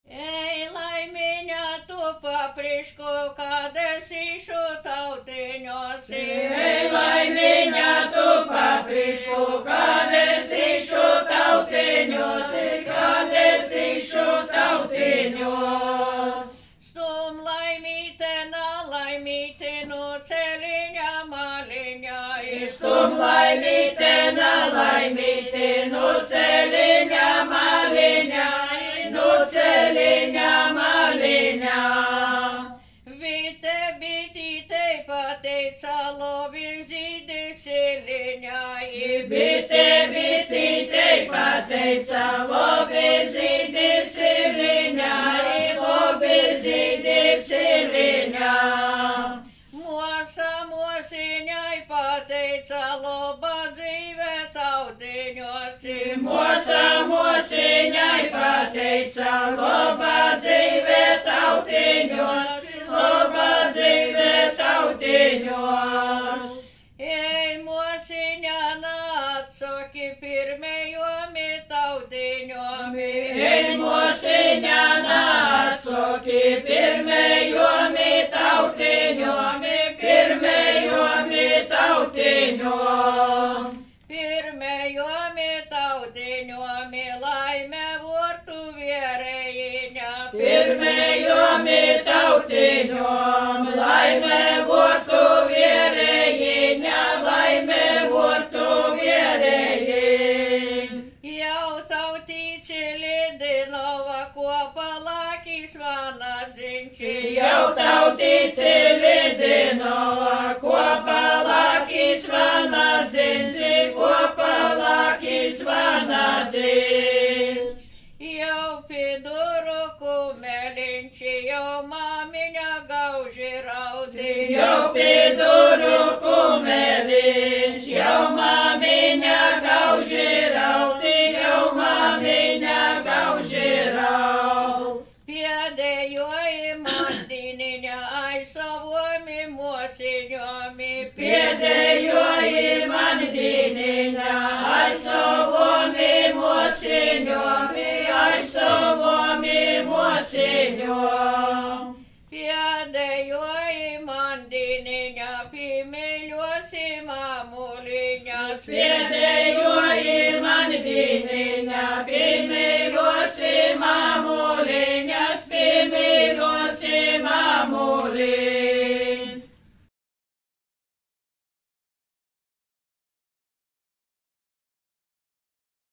Ei laimiņā tu paprišku, kad esi šo tautiņos. Ei laimiņā tu paprišku, kad esi šo tautiņos, kad esi šo tautiņos. Stum laimīte, nalaimīte, no celiņā maliņā. Stum laimīte, nalaimīte, no celiņā maliņā. No celiņā maliņā. Vite bitītei pateica lobi zīdi siliņā. Bite bitītei pateica lobi zīdi siliņā. Lobi zīdi siliņā. Mosa mosiņai pateica loba dzīve tautiņos. Mosa mosiņai pateica loba dzīve tautiņos. Loba dzīve tautiņos. Ei mosiņā nācoki pirmējomi tautiņomi. Ei mosiņā nācoki pirmējomi tautiņomi. Pirmējomi tautiņomi. Pirmējomi tautiņomi laime vortu vierējiņā. Pirmējomi tautiņomi laime vortu vierējiņā. Laime vortu vierējiņā. Jau tautīci lidinova kopā lakis vana dzinči. Jau tautīci lidinova kopā lakis vana dzinči. Kopā lakis vana dzinči. Jau piduru kumeliņči, jau māmiņa gauži raudi. Jau piduru kumeliņš, jau māmiņa gauži raudi. Jau māmiņa gauži raudi. Pēdējoji mandiniņa aizsavomi mosiņomi. Pēdējoji mandiniņa aizsavomi mosiņomi. Aizsavomi mosiņomi. Pēdējoji mandiniņa pīmeļosi mamuliņas. Pēdējoji